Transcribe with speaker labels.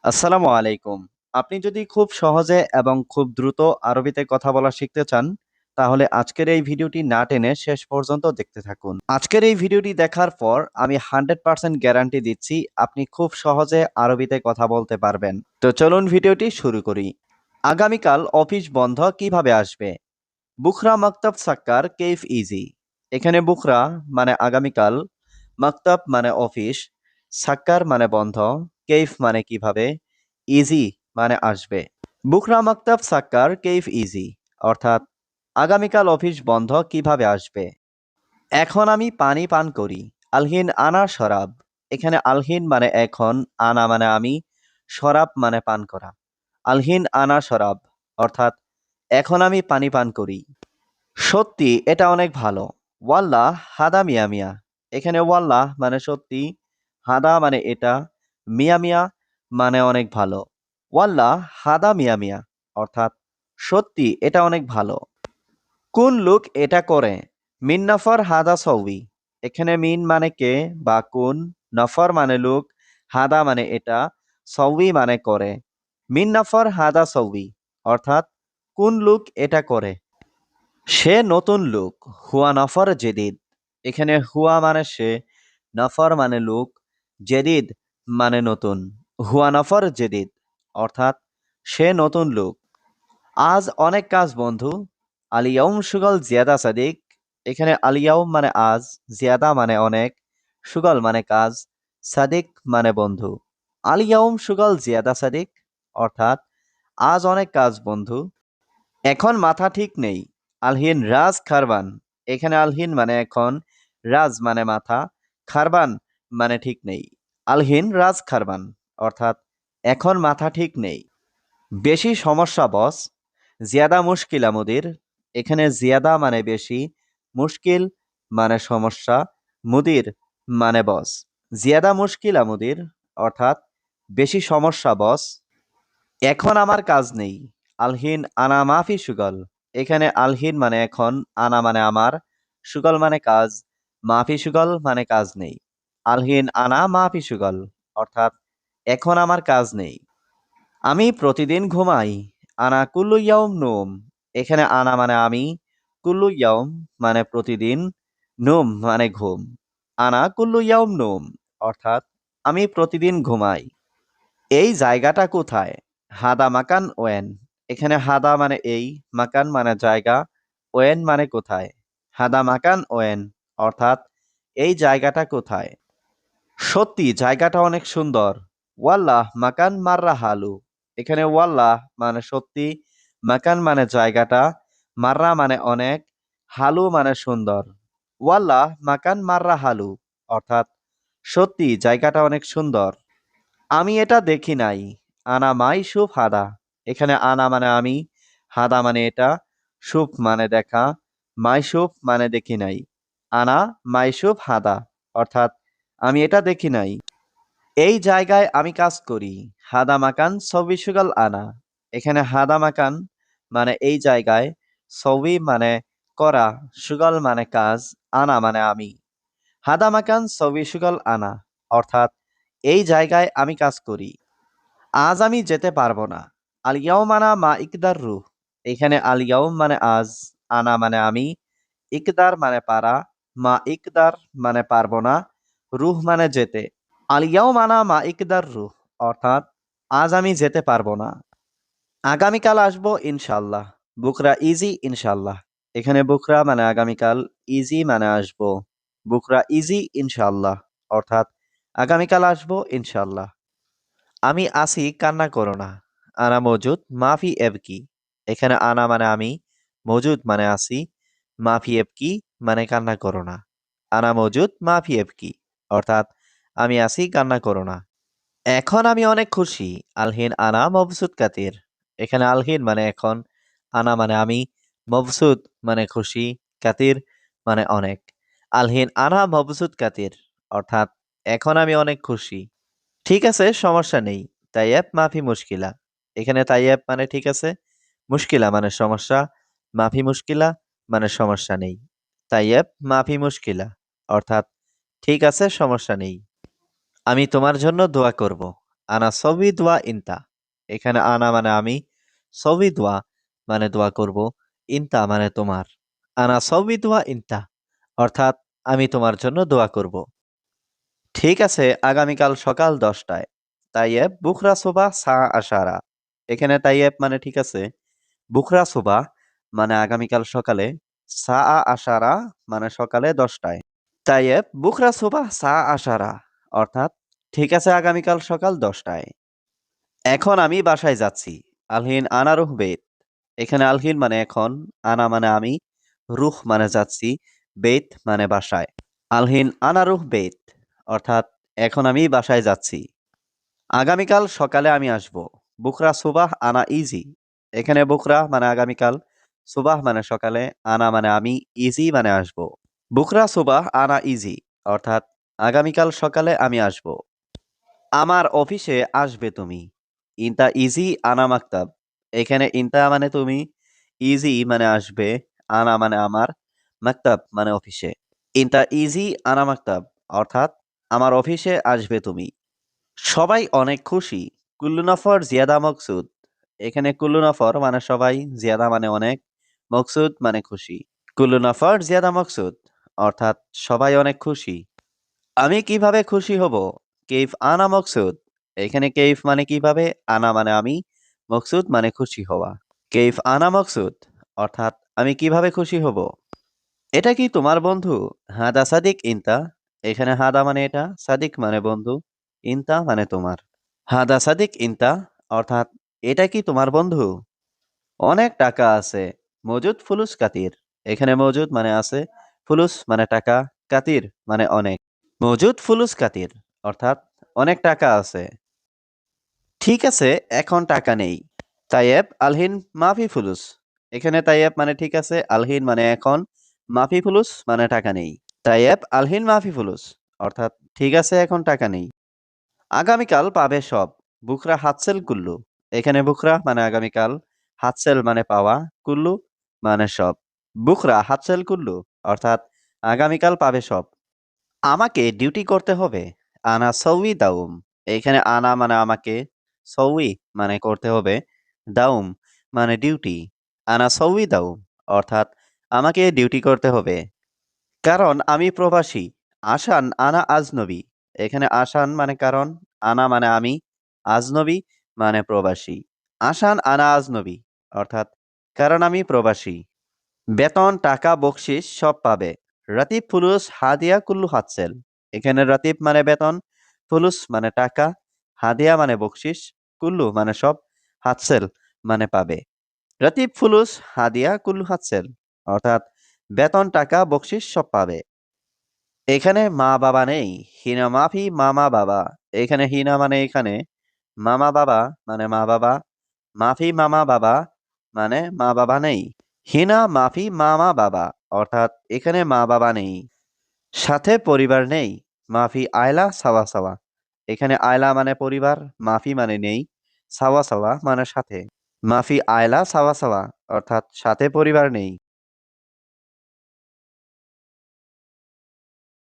Speaker 1: আসসালামু আলাইকুম। আপনি যদি খুব সহজে এবং খুব দ্রুত আরবিতে কথা বলা শিখতে চান, তাহলে আজকের এই ভিডিওটি না টেনে শেষ পর্যন্ত দেখতে থাকুন। আজকের এই ভিডিওটি দেখার পর আমি 100% গ্যারান্টি দিচ্ছি আপনি খুব সহজে আরবিতে কথা বলতে পারবেন। তো চলুন ভিডিওটি শুরু করি। আগামীকাল অফিস বন্ধ কিভাবে আসবে? বুখরা মাকতাব সাক্কার কেইফ ইজি। এখানে বুখরা মানে আগামীকাল, মাকতাব মানে অফিস, সাক্কার মানে বন্ধ, কেইফ মানে কিভাবে, ইজি মানে আসবে। বুখরা মাকতাব সাক্কার কেইফ ইজি অর্থাৎ আগামীকাল অফিস বন্ধ কিভাবে আসবে। এখন আমি পানি পান করি। আলহিন আনা শরাব। এখানে আলহিন মানে এখন, আনা মানে আমি, শরাব মানে পান করা। আলহিন আনা শরাব অর্থাৎ এখন আমি পানি পান করি। সত্যি এটা অনেক ভালো। ওয়াল্লাহ হাদা মিয়া মিয়া। এখানে ওয়াল্লাহ মানে সত্যি, হাদা মানে এটা, মিয়া মিয়া মানে অনেক ভালো। ওয়াল্লাহ হাদা মিয়া মিয়া অর্থাৎ সত্যি এটা অনেক ভালো। কোন লোক এটা করে? মিন নফর হাদা সৌবি। এখানে মিন মানে কে বা কোন, নফর মানে লোক, হাদা মানে এটা, সৌবি মানে করে। মিন নফর হাদা সৌবি অর্থাৎ কোন লোক এটা করে। সে নতুন লোক। হুয়া নফর জেদিদ। এখানে হুয়া মানে সে, নফর মানে লোক, জেদিদ মানে নতুন। হুয়া নফর জেদিদ অর্থাৎ সে নতুন লোক। আজ অনেক কাজ বন্ধু। আলিয়াউম সুগল জিয়াদা সাদিক। এখানে আলিয়াউম মানে আজ, জিয়াদা মানে অনেক, সুগল মানে কাজ, সাদিক মানে বন্ধু। আলিয়াউম সুগল জিয়াদা সাদিক অর্থাৎ আজ অনেক কাজ বন্ধু। এখন মাথা ঠিক নেই। আলহিন রাজ খারবান। এখানে আলহিন মানে এখন, রাজ মানে মাথা, খারবান মানে ঠিক নেই। আলহিন রাজ খারবান অর্থাৎ এখন মাথা ঠিক নেই। বেশি সমস্যা বস। জিয়াদা মুশকিলা মুদির। এখানে জিয়াদা মানে বেশি, মুশকিল মানে সমস্যা, মুদির মানে বস। জিয়াদা মুশকিলা মুদির অর্থাৎ বেশি সমস্যা বস। এখন আমার কাজ নেই। আলহিন আনা মাফি সুগল। এখানে আলহিন মানে এখন, আনা মানে আমার, সুগল মানে কাজ, মাফি সুগল মানে কাজ নেই। আলহিন আনা মাফি সুগল অর্থাৎ এখন আমার কাজ নেই। আমি প্রতিদিন ঘুমাই। আনা কুল্লু ইয়াউম নোম। এখানে আনা মানে আমি, কুল্লু ইয়াউম মানে প্রতিদিন, নোম মানে ঘুম। আনা কুল্লু ইয়াউম নোম অর্থাৎ আমি প্রতিদিন ঘুমাই। এই জায়গাটা কোথায়? হাদা মাকান ওয়েন। এখানে হাদা মানে এই, মাকান মানে জায়গা, ওয়েন মানে কোথায়। হাদা মাকান ওয়েন অর্থাৎ এই জায়গাটা কোথায়। সত্যি জায়গাটা অনেক সুন্দর। ওয়াল্লাহ মাকান মাররা হালু। এখানে ওয়াল্লাহ মানে সত্যি, মাকান মানে জায়গাটা, মাররা মানে অনেক, হালু মানে সুন্দর। ওয়াল্লাহ মাকান মাররা হালু অর্থাৎ সত্যি জায়গাটা অনেক সুন্দর। আমি এটা দেখি নাই। আনা মাই সুপ হাদা। এখানে আনা মানে আমি, হাদা মানে এটা, সুপ মানে দেখা, মাই সুপ মানে দেখি নাই। আনা মাই সুপ হাদা অর্থাৎ আমি এটা দেখি নাই। এই জায়গায় আমি কাজ করি। হাদা মাকান সবি সুগাল আনা। এখানে হাদা মাকান মানে এই জায়গায়, সবি মানে করা, সুগাল মানে কাজ, আনা মানে আমি। হাদা মাকান সবি সুগাল আনা অর্থাৎ এই জায়গায় আমি কাজ করি। আজ আমি যেতে পারবো না। আলিয়াউম আনা মা ইকদার রুহ। এখানে আলিয়াউম মানে আজ, আনা মানে আমি, ইকদার মানে পারা, মা ইকদার মানে পারবো না, রুহ মানে যেতে। আলিয়াউম আনা মা ইকদার রুহ অর্থাৎ আজ আমি যেতে পারবো না। আগামীকাল আসবো ইনশাল্লাহ। বুকরা ইজি ইনশাল্লাহ। এখানে বুকরা মানে আগামীকাল, ইজি মানে আসবো। বুকরা ইজি ইনশাল্লাহ অর্থাৎ আগামীকাল আসবো ইনশাল্লাহ। আমি আসি কান্না করো না। আনা মজুদ মাফি এবকি। এখানে আনা মানে আমি, মজুদ মানে আসি, মাফি এবকি মানে কান্না করো না। আনা মজুদ মাফি এবকি অর্থাৎ আমি আসি কান্না করো না। এখন আমি অনেক খুশি। আলহিন আনা মবসুদ কাতির। এখানে আলহিন মানে এখন, আনা মানে আমি, মবসুদ মানে খুশি, কাতির মানে অনেক। আলহিন আনা মবসুদ কাতির অর্থাৎ এখন আমি অনেক খুশি। ঠিক আছে সমস্যা নেই। তাইয়েব মাফি মুশকিলা। এখানে তাইয়েব মানে ঠিক আছে, মুশকিলা মানে সমস্যা, মাফি মুশকিলা মানে সমস্যা নেই। তাইয়েব মাফি মুশকিলা অর্থাৎ ঠিক আছে সমস্যা নেই। আমি তোমার জন্য দোয়া করব। আনা সবই দোয়া ইনতা। এখানে আনা মানে আমি, সবই দোয়া মানে দোয়া করব, ইনতা মানে তোমার। আনা সবই দোয়া ইনতা, অর্থাৎ আমি তোমার জন্য দোয়া করব। ঠিক আছে, আগামীকাল সকাল 10টায়। তাইয়েব বুখরা সোবা সা আশারা। এখানে তাইয়েব মানে ঠিক আছে, বুখরা সোবা মানে আগামীকাল সকালে, সা আশারা মানে সকালে 10টায়। তাইয়েব বুখরা সোবা সা আশারা, অর্থাৎ ঠিক আছে আগামীকাল সকাল 10টায়। এখন আমি বাসায় যাচ্ছি। আলহিন আনা রুহ বেত। এখানে আলহিন মানে এখন, আনা মানে আমি, রুহ মানে যাচ্ছি, বেত মানে বাসায়। আলহিন আনা রুহ বেত, অর্থাৎ এখন আমি বাসায় যাচ্ছি। আগামীকাল সকালে আমি আসব। বুকরা সুবাহ আনা ইজি। এখানে বুকরা মানে আগামীকাল, সুবাহ মানে সকালে, আনা মানে আমি, ইজি মানে আসব। বুকরা সুবাহ আনা ইজি, অর্থাৎ আগামীকাল সকালে আমি আসব। আমার অফিসে আসবে তুমি। ইনতা ইজি আনা মাকতাব। এখানে ইনতা মানে তুমি, ইজি মানে আসবে, আনা মানে আমার, মাকতাব মানে অফিসে। ইনতা ইজি আনা মাকতাব, অর্থাৎ আমার অফিসে আসবে তুমি। সবাই অনেক খুশি। কুল্লু নফর জিয়াদা মকসুদ। এখানে কুল্লু নফর মানে সবাই, জিয়াদা মানে অনেক, মকসুদ মানে খুশি। কুল্লু নফর জিয়াদা মকসুদ, অর্থাৎ সবাই অনেক খুশি। আমি কিভাবে খুশি হব? কেইফ আনা মকসুদ। এখানে কেইফ মানে কিভাবে, আনা মানে আমি, মকসুদ মানে খুশি হওয়া। কেইফ আনা মকসুদ, অর্থাৎ আমি কিভাবে খুশি হব। এটা কি তোমার বন্ধু? হাদা সাদিক ইনতা। এখানে হাদা মানে এটা, সাদিক মানে বন্ধু, ইনতা মানে তোমার। হাদা সাদিক ইনতা, অর্থাৎ এটা কি তোমার বন্ধু? অনেক টাকা আছে। মজুদ ফুলুস কাতির। এখানে মজুদ মানে আছে, ফুলুস মানে টাকা, কাতির মানে অনেক। মজুদ ফুলুস কাতির, অর্থাৎ অনেক টাকা আছে। ঠিক আছে, এখন টাকা নেই। তাইয়েব আলহিন মাফি ফুলুস। এখানে তাইয়েব মানে ঠিক আছে, আলহিন মানে এখন, মাফি ফুলুস মানে টাকা নেই। তাইয়েব আলহিন মাফি ফুলুস, অর্থাৎ ঠিক আছে এখন টাকা নেই। আগামীকাল পাবে সব। বুকরা হাতসেল কুল্লু। এখানে বুকরা মানে আগামীকাল, হাতসেল মানে পাওয়া, কুল্লু মানে সব। বুকরা হাতসেল কুল্লু, অর্থাৎ আগামীকাল পাবে সব। আমাকে ডিউটি করতে হবে। আনা সউই দাউম। এখানে আনা মানে আমাকে, সউই মানে করতে হবে, দাউম মানে ডিউটি। আনা সউই দাউম, অর্থাৎ আমাকে ডিউটি করতে হবে। কারণ আমি প্রবাসী। আসান আনা আজনবী। এখানে আসান মানে কারণ, আনা মানে আমি, আজনবী মানে প্রবাসী। আসান আনা আজনবী, অর্থাৎ কারণ আমি প্রবাসী। বেতন, টাকা, বকশিস সব পাবে। রাতিব ফুলুস হাদিয়া কুল্লু হাতসেল। এখানে রাতিব মানে বেতন, ফুলুস মানে টাকা, হাদিয়া মানে বকশিস, কুল্লু মানে সব, হাতসেল মানে পাবে। রাতিব ফুলুস হাদিয়া কুল্লু হাতসেল, অর্থাৎ বেতন, টাকা, বকশিস সব পাবে। এখানে মা বাবা নেই। হিনা মাফি মামা বাবা। এখানে হিনা মানে এখানে, মামা বাবা মানে মা বাবা, মাফি মামা বাবা মানে মা বাবা নেই। হিনা মাফি মামা বাবা, অর্থাৎ এখানে মা বাবা নেই। সাথে পরিবার নেই। মাফি আয়লা সাওয়া সাওয়া। এখানে আয়লা মানে পরিবার, মাফি মানে নেই, সাওয়া সাওয়া মানে সাথে। মাফি আয়লা সাওয়া সাওয়া, অর্থাৎ সাথে পরিবার নেই।